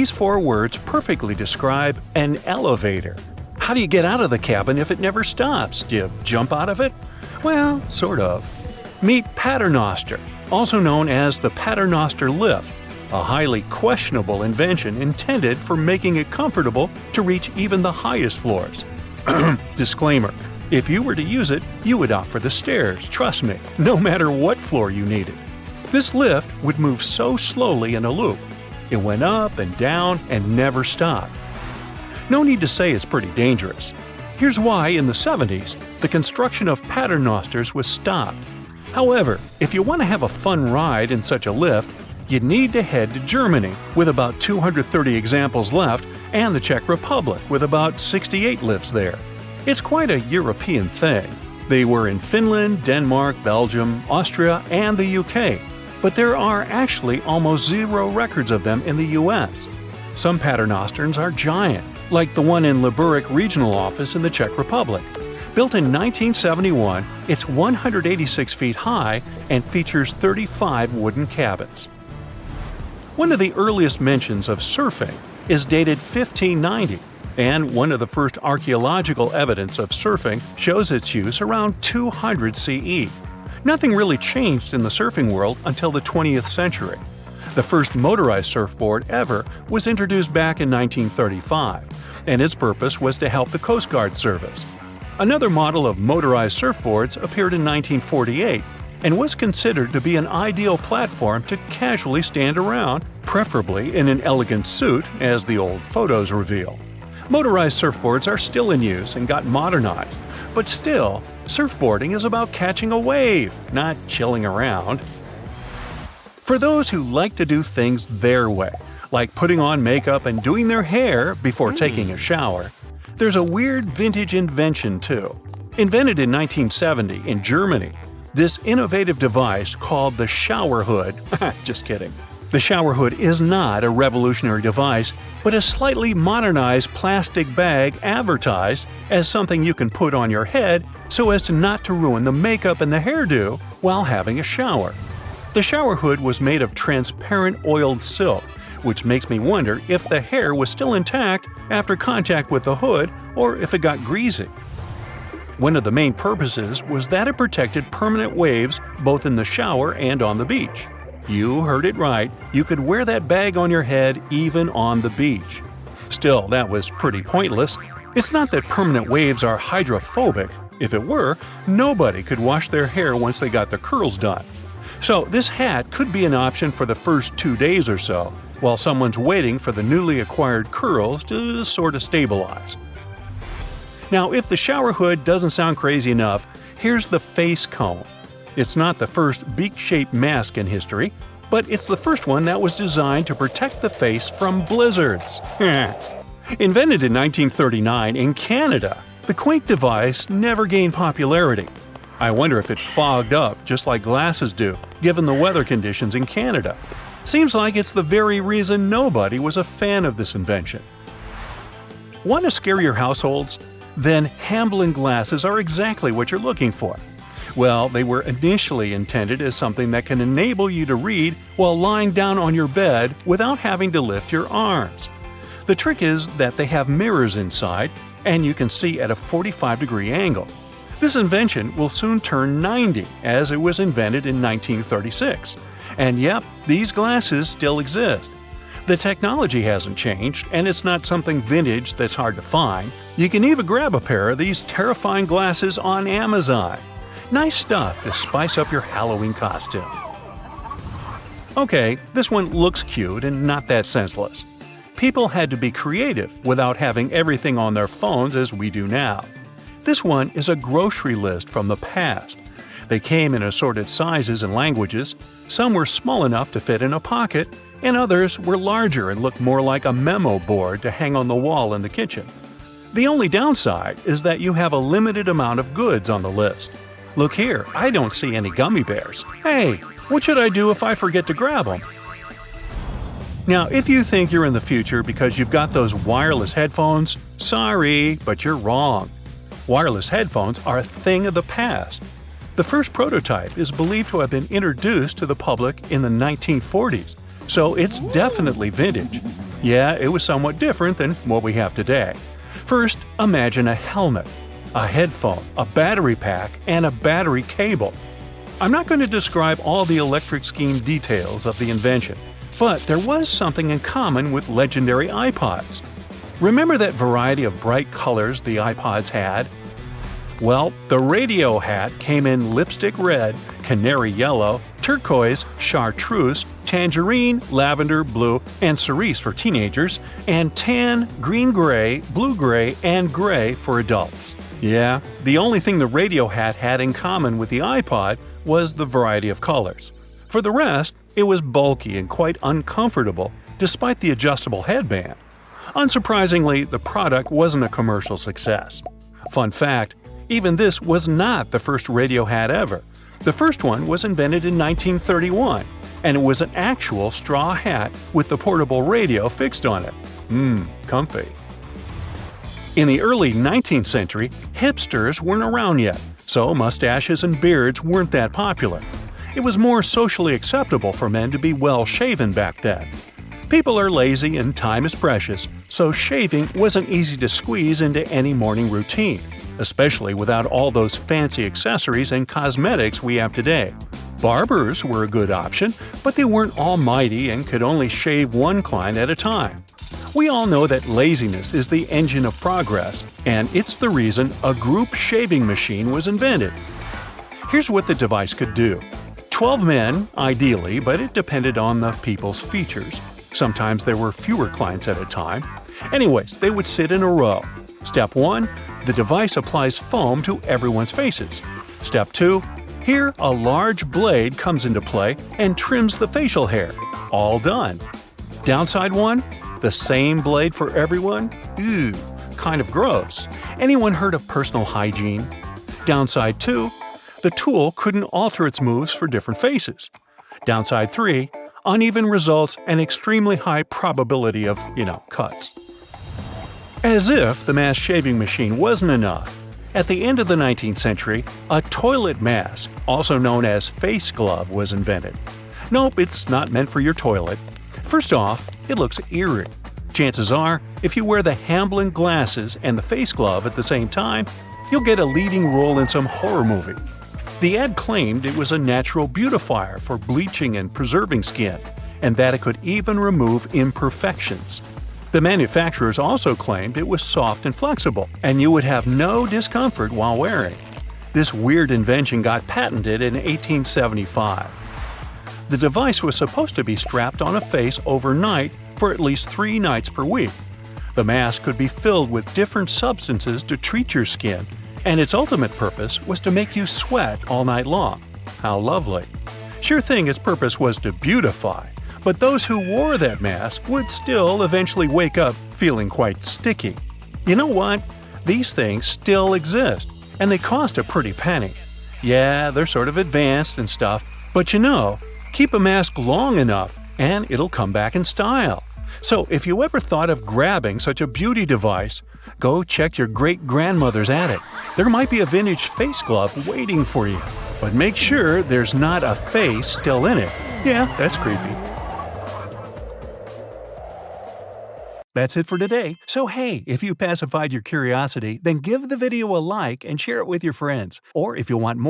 These four words perfectly describe an elevator. How do you get out of the cabin if it never stops? Do you jump out of it? Well, sort of. Meet Paternoster, also known as the Paternoster lift, a highly questionable invention intended for making it comfortable to reach even the highest floors. Disclaimer: if you were to use it, you would opt for the stairs, trust me, no matter what floor you needed. This lift would move so slowly in a loop. It went up and down and never stopped. No need to say it's pretty dangerous. Here's why in the 70s, the construction of Paternosters was stopped. However, if you want to have a fun ride in such a lift, you'd need to head to Germany, with about 230 examples left, and the Czech Republic, with about 68 lifts there. It's quite a European thing. They were in Finland, Denmark, Belgium, Austria, and the UK, but there are actually almost zero records of them in the US. Some Paternosters are giant, like the one in Liberec Regional Office in the Czech Republic. Built in 1971, it's 186 feet high and features 35 wooden cabins. One of the earliest mentions of surfing is dated 1590, and one of the first archaeological evidence of surfing shows its use around 200 CE. Nothing really changed in the surfing world until the 20th century. The first motorized surfboard ever was introduced back in 1935, and its purpose was to help the Coast Guard service. Another model of motorized surfboards appeared in 1948 and was considered to be an ideal platform to casually stand around, preferably in an elegant suit, as the old photos reveal. Motorized surfboards are still in use and got modernized, but still, surfboarding is about catching a wave, not chilling around. For those who like to do things their way, like putting on makeup and doing their hair before taking a shower, there's a weird vintage invention too. Invented in 1970 in Germany, this innovative device called the shower hood. Just kidding. The shower hood is not a revolutionary device, but a slightly modernized plastic bag advertised as something you can put on your head so as to not to ruin the makeup and the hairdo while having a shower. The shower hood was made of transparent oiled silk, which makes me wonder if the hair was still intact after contact with the hood or if it got greasy. One of the main purposes was that it protected permanent waves both in the shower and on the beach. You heard it right, you could wear that bag on your head even on the beach. Still, that was pretty pointless. It's not that permanent waves are hydrophobic. If it were, nobody could wash their hair once they got their curls done. So this hat could be an option for the first 2 days or so, while someone's waiting for the newly acquired curls to sort of stabilize. Now, if the shower hood doesn't sound crazy enough, here's the face cone. It's not the first beak-shaped mask in history, but it's the first one that was designed to protect the face from blizzards. Invented in 1939 in Canada, the quaint device never gained popularity. I wonder if it fogged up just like glasses do, given the weather conditions in Canada. Seems like it's the very reason nobody was a fan of this invention. Want to scare your households? Then Hamblin glasses are exactly what you're looking for. Well, they were initially intended as something that can enable you to read while lying down on your bed without having to lift your arms. The trick is that they have mirrors inside, and you can see at a 45-degree angle. This invention will soon turn 90, as it was invented in 1936. And yep, these glasses still exist. The technology hasn't changed, and it's not something vintage that's hard to find. You can even grab a pair of these terrifying glasses on Amazon. Nice stuff to spice up your Halloween costume. Okay, this one looks cute and not that senseless. People had to be creative without having everything on their phones as we do now. This one is a grocery list from the past. They came in assorted sizes and languages. Some were small enough to fit in a pocket, and others were larger and looked more like a memo board to hang on the wall in the kitchen. The only downside is that you have a limited amount of goods on the list. Look here, I don't see any gummy bears. Hey, what should I do if I forget to grab them? Now, if you think you're in the future because you've got those wireless headphones, sorry, but you're wrong. Wireless headphones are a thing of the past. The first prototype is believed to have been introduced to the public in the 1940s, so it's definitely vintage. Yeah, it was somewhat different than what we have today. First, imagine a helmet, a headphone, a battery pack, and a battery cable. I'm not going to describe all the electric scheme details of the invention, but there was something in common with legendary iPods. Remember that variety of bright colors the iPods had? Well, the radio hat came in lipstick red, canary yellow, turquoise, chartreuse, tangerine, lavender, blue, and cerise for teenagers, and tan, green-gray, blue-gray, and gray for adults. Yeah, the only thing the radio hat had in common with the iPod was the variety of colors. For the rest, it was bulky and quite uncomfortable, despite the adjustable headband. Unsurprisingly, the product wasn't a commercial success. Fun fact, even this was not the first radio hat ever. The first one was invented in 1931, and it was an actual straw hat with the portable radio fixed on it. Comfy. In the early 19th century, hipsters weren't around yet, so mustaches and beards weren't that popular. It was more socially acceptable for men to be well-shaven back then. People are lazy and time is precious, so shaving wasn't easy to squeeze into any morning routine, especially without all those fancy accessories and cosmetics we have today. Barbers were a good option, but they weren't almighty and could only shave one client at a time. We all know that laziness is the engine of progress, and it's the reason a group shaving machine was invented. Here's what the device could do. 12 men, ideally, but it depended on the people's features. Sometimes there were fewer clients at a time. Anyways, they would sit in a row. Step 1. The device applies foam to everyone's faces. Step 2. Here, a large blade comes into play and trims the facial hair. All done. Downside 1. The same blade for everyone? Ew, kind of gross. Anyone heard of personal hygiene? Downside 2. The tool couldn't alter its moves for different faces. Downside 3. Uneven results and extremely high probability of, cuts. As if the mass shaving machine wasn't enough, at the end of the 19th century, a toilet mask, also known as face glove, was invented. Nope, it's not meant for your toilet. First off, it looks eerie. Chances are, if you wear the Hamblin glasses and the face glove at the same time, you'll get a leading role in some horror movie. The ad claimed it was a natural beautifier for bleaching and preserving skin, and that it could even remove imperfections. The manufacturers also claimed it was soft and flexible, and you would have no discomfort while wearing. This weird invention got patented in 1875. The device was supposed to be strapped on a face overnight for at least 3 nights per week. The mask could be filled with different substances to treat your skin, and its ultimate purpose was to make you sweat all night long. How lovely. Sure thing its purpose was to beautify, but those who wore that mask would still eventually wake up feeling quite sticky. You know what? These things still exist, and they cost a pretty penny. Yeah, they're sort of advanced and stuff, but keep a mask long enough, and it'll come back in style. So if you ever thought of grabbing such a beauty device, go check your great-grandmother's attic. There might be a vintage face glove waiting for you, but make sure there's not a face still in it. Yeah, that's creepy. That's it for today. So hey, if you pacified your curiosity, then give the video a like and share it with your friends. Or if you want more